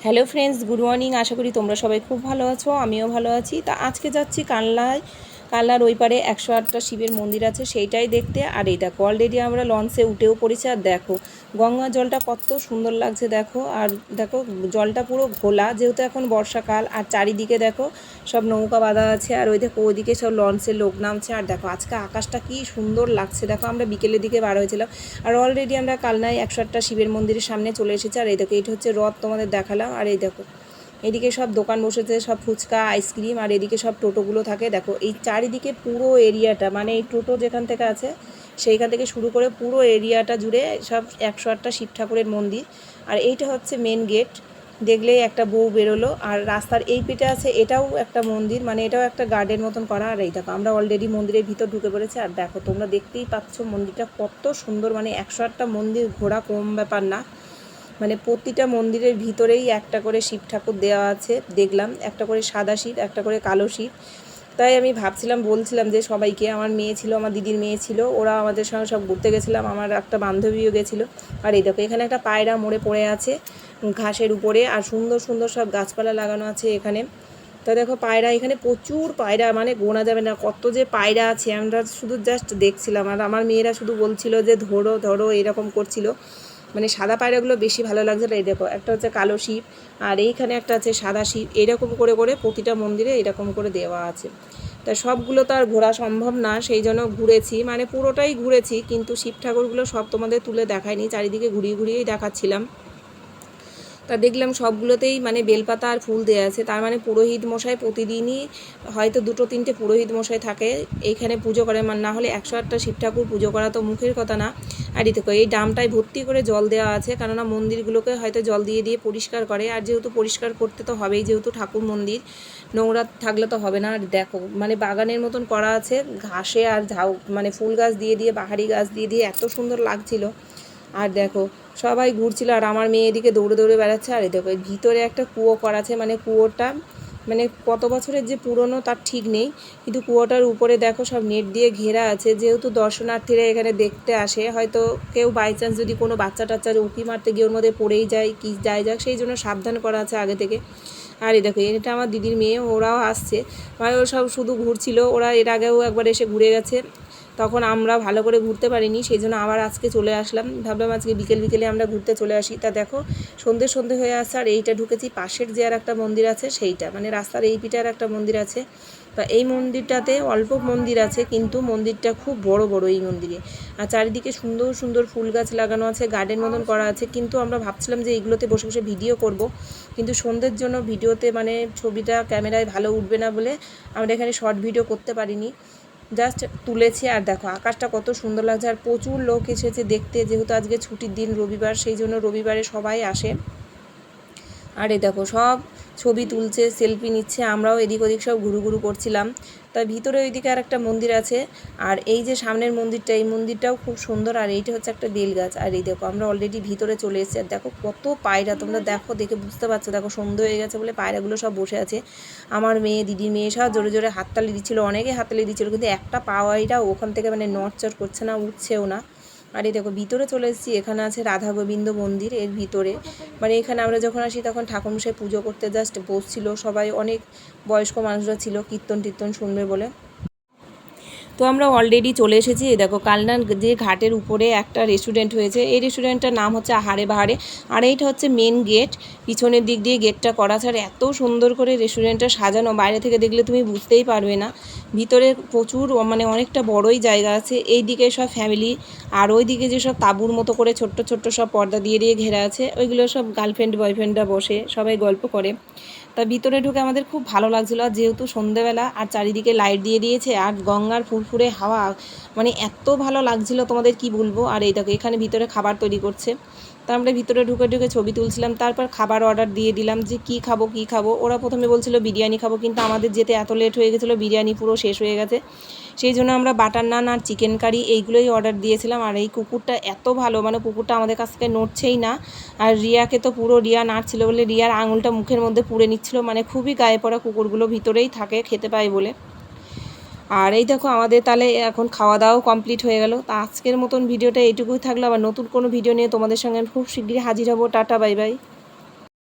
Hello friends, good morning. আশা করি তোমরা সবাই খুব ভালো আছো, আমিও ভালো আছি। তা আজকে যাচ্ছি কানলায়। কানলার ওই পারে 108টা শিবের মন্দির আছে, সেইটাই দেখতে। আর এই দেখো অলরেডি আমরা লঞ্চে উঠেও পড়েছি। আর দেখো গঙ্গা জলটা কত সুন্দর লাগছে দেখো। আর দেখো জলটা পুরো ঘোলা, যেহেতু এখন বর্ষাকাল। আর চারিদিকে দেখো সব নৌকা বাঁধা আছে। আর ওই দেখো ওইদিকে সব লঞ্চের লোক নামছে। আর দেখো আজকে আকাশটা কি সুন্দর লাগছে দেখো। আমরা বিকেলের দিকে বার হয়েছিলাম। আর অলরেডি আমরা কালনায় 108টা শিবের মন্দিরের সামনে চলে এসেছি। আর এই দেখো এটা হচ্ছে রথ, তোমাদের দেখালাম। আর এই দেখো এদিকে সব দোকান বসেছে, সব ফুচকা, আইসক্রিম। আর এদিকে সব টোটোগুলো থাকে দেখো। এই চারিদিকে পুরো এরিয়াটা, মানে এই টোটো যেখান থেকে আছে সেইখান থেকে শুরু করে পুরো এরিয়াটা জুড়ে সব 108টা শিব ঠাকুরের মন্দির। আর এইটা হচ্ছে মেন গেট, দেখলেই একটা বউ বেরোলো। আর রাস্তার এই পিঠে আছে, এটাও একটা মন্দির, মানে এটাও একটা গার্ডেন মতন করা। আর এই দেখো আমরা অলরেডি মন্দিরের ভিতর ঢুকে পড়েছি। আর দেখো তোমরা দেখতেই পাচ্ছ মন্দিরটা কত সুন্দর, মানে 108টা মন্দির ঘোরা কম ব্যাপার না। মানে প্রতিটা মন্দিরের ভিতরেই একটা করে শিব ঠাকুর দেওয়া আছে দেখলাম, একটা করে সাদা শিব, একটা করে কালো শিব। তাই আমি ভাবছিলাম, বলছিলাম যে সবাইকে, আমার মেয়ে ছিল, আমার দিদির মেয়ে ছিল, ওরা আমাদের সঙ্গে সব ঘুরতে গেছিলাম, আমার একটা বান্ধবীও গেছিলো। আর এই দেখো এখানে একটা পায়রা মরে পড়ে আছে ঘাসের উপরে। আর সুন্দর সুন্দর সব গাছপালা লাগানো আছে এখানে। তো দেখো পায়রা, এখানে প্রচুর পায়রা, মানে গোনা যাবে না কত যে পায়রা আছে। আমরা শুধু জাস্ট দেখছিলাম। আর আমার মেয়েরা শুধু বলছিল যে ধরো ধরো এরকম করছিল। মানে সাদা পায়রাগুলো বেশি ভালো লাগছে। এই দেখো একটা হচ্ছে কালো শিব, আর এইখানে একটা আছে সাদা শিব। এরকম করে করে প্রতিটা মন্দিরে এরকম করে দেওয়া আছে। তা সবগুলো তো আর ঘোরা সম্ভব না, সেই জন্য ঘুরেছি, মানে পুরোটাই ঘুরেছি, কিন্তু শিব ঠাকুরগুলো সব তোমাদের তুলে দেখায়নি, চারিদিকে ঘুরিয়ে ঘুরিয়েই দেখাচ্ছিলাম। তা দেখলাম সবগুলোতেই মানে বেলপাতা আর ফুল দেওয়া আছে। তার মানে পুরোহিত মশাই প্রতিদিনই হয়তো 2-3টে পুরোহিত মশাই থাকে এইখানে পুজো করে। মানে না হলে 108টা শিব ঠাকুর পুজো করা তো মুখের কথা না। আর এই দেখো এই ডামটায় ভর্তি করে জল দেওয়া আছে, কেননা মন্দিরগুলোকে হয়তো জল দিয়ে দিয়ে পরিষ্কার করে। আর যেহেতু পরিষ্কার করতে তো হবেই, যেহেতু ঠাকুর মন্দির, নোংরা থাকলে তো হবে না। আর দেখো মানে বাগানের মতন করা আছে, ঘাসে আর ঝাউ, মানে ফুল গাছ দিয়ে দিয়ে, বাহারি গাছ দিয়ে দিয়ে এত সুন্দর লাগছিল। আর দেখো সবাই ঘুরছিল, আর আমার মেয়ে এদিকে দৌড়ে দৌড়ে বেড়াচ্ছে। আর দেখো ভিতরে একটা কুয়ো করা আছে, মানে কুয়োটা মানে কত বছরের যে পুরনো তার ঠিক নেই, কিন্তু কুয়োটার উপরে দেখো সব নেট দিয়ে ঘেরা আছে। যেহেতু দর্শনার্থীরা এখানে দেখতে আসে, হয়তো কেউ বাই চান্স যদি কোনো বাচ্চা টাচ্চার উঁকি মারতে গিয়ে ওর মধ্যে পড়েই যায় কি যায় যাক, সেই জন্য সাবধান করা আছে আগে থেকে। আর এই দেখো এটা আমার দিদির মেয়ে, ওরাও আসছে, মানে ওরা সব শুধু ঘুরছিল। ওরা এর আগেও একবার এসে ঘুরে গেছে, তখন আমরা ভালো করে ঘুরতে পারিনি, সেই জন্য আবার আজকে চলে আসলাম। ভাবলাম আজকে বিকেল বিকেলে আমরা ঘুরতে চলে আসি। তা দেখো সন্ধে সন্ধে হয়ে আসছে। আর এইটা ঢুকেছি, পাশের যে আর একটা মন্দির আছে সেইটা, মানে রাস্তার এই পিঠে আর একটা মন্দির আছে। তা এই মন্দিরটাতে অল্প মন্দির আছে, কিন্তু মন্দিরটা খুব বড় বড় এই মন্দিরে। আর চারিদিকে সুন্দর সুন্দর ফুল গাছ লাগানো আছে, গার্ডেন মতন করা আছে। কিন্তু আমরা ভাবছিলাম যে এইগুলোতে বসে বসে ভিডিও করব, কিন্তু সন্ধ্যের জন্য ভিডিওতে মানে ছবিটা ক্যামেরায় ভালো উঠবে না বলে আমরা এখানে শর্ট ভিডিও করতে পারিনি, জাস্ট তুলেছি। আর দেখো আকাশটা কত সুন্দর লাগছে। আর প্রচুর লোক এসেছে দেখতে, যেহেতু আজকে ছুটির দিন রবিবার, সেই জন্য রবিবারে সবাই আসে। আর এই দেখো সব ছবি তুলছে, সেলফি নিচ্ছে, আমরাও এদিক ওদিক সব ঘুরু ঘুরু করছিলাম। তার ভিতরে ওইদিকে আর একটা মন্দির আছে। আর এই যে সামনের মন্দিরটা, এই মন্দিরটাও খুব সুন্দর। আর এইটা হচ্ছে একটা বেল গাছ। আর এই দেখো আমরা অলরেডি ভিতরে চলে এসেছি। আর দেখো কত পায়রা, তোমরা দেখো, দেখে বুঝতে পারছো। দেখো সন্ধ্যে হয়ে গেছে বলে পায়রাগুলো সব বসে আছে। আমার মেয়ে, দিদির মেয়ে সব জোরে জোরে হাততালি দিচ্ছিলো, অনেকে হাততালি দিচ্ছিলো, কিন্তু একটা পায়রা ওখান থেকে মানে নড়চড় করছে না, উঠছেও না। আর এই দেখো ভিতরে চলে এসেছি, এখানে আছে রাধা গোবিন্দ মন্দির এর ভিতরে। মানে এখানে আমরা যখন আসি তখন ঠাকুরমশাই পুজো করতে জাস্ট বসছিল, সবাই অনেক বয়স্ক মানুষরা ছিল কীর্তন টীর্তন শুনবে বলে। তো আমরা অলরেডি চলে এসেছি। দেখো কালনার যে ঘাটের উপরে একটা রেস্টুরেন্ট হয়েছে, এই রেস্টুরেন্টটার নাম হচ্ছে আহারে বাহারে। আর এইটা হচ্ছে মেন গেট, পিছনের দিক দিয়ে গেটটা করা আছে। আর এত সুন্দর করে রেস্টুরেন্টটা সাজানো, বাইরে থেকে দেখলে তুমি বুঝতেই পারবে না। ভিতরে প্রচুর মানে অনেকটা বড়ই জায়গা আছে। এই দিকে সব ফ্যামিলি, আর ওই দিকে যেসব তাঁবুর মতো করে ছোট্ট ছোট্ট সব পর্দা দিয়ে দিয়ে ঘেরা আছে, ওইগুলো সব গার্লফ্রেন্ড বয়ফ্রেন্ডরা বসে সবাই গল্প করে। তা ভিতরে ঢুকে আমাদের খুব ভালো লাগছিলো। আর যেহেতু সন্ধেবেলা, আর চারিদিকে লাইট দিয়ে দিয়েছে, আর গঙ্গার ফুরফুরে হাওয়া, মানে এত ভালো লাগছিলো তোমাদের কি বলবো। আর এই দেখো এখানে ভিতরে খাবার তৈরি করছে। তা আমরা ভিতরে ঢুকে ঢুকে ছবি তুলছিলাম, তারপর খাবার অর্ডার দিয়ে দিলাম যে কী খাবো কী খাবো। ওরা প্রথমে বলছিল বিরিয়ানি খাবো, কিন্তু আমাদের যেতে এত লেট হয়ে গেছিলো, বিরিয়ানি পুরো শেষ হয়ে গেছে। সেই জন্য আমরা বাটার নান আর চিকেন কারি এইগুলোই অর্ডার দিয়েছিলাম। আর এই কুকুরটা এত ভালো, মানে কুকুরটা আমাদের কাছ থেকে নড়ছেই না। আর রিয়াকে তো পুরো, রিয়া নাড়ছিল বলে রিয়ার আঙুলটা মুখের মধ্যে পুড়ে নিচ্ছিল, মানে খুবই গায়ে পড়া কুকুরগুলো ভিতরেই থাকে খেতে পায় বলে। আর এই দেখো আমাদের তাহলে এখন খাওয়া দাওয়াও কমপ্লিট হয়ে গেল। তা আজকের মতন ভিডিওটা এইটুকুই থাকলো, আবার নতুন কোনো ভিডিও নিয়ে তোমাদের সঙ্গে খুব শীঘ্রই হাজির হব। Tata, bye bye.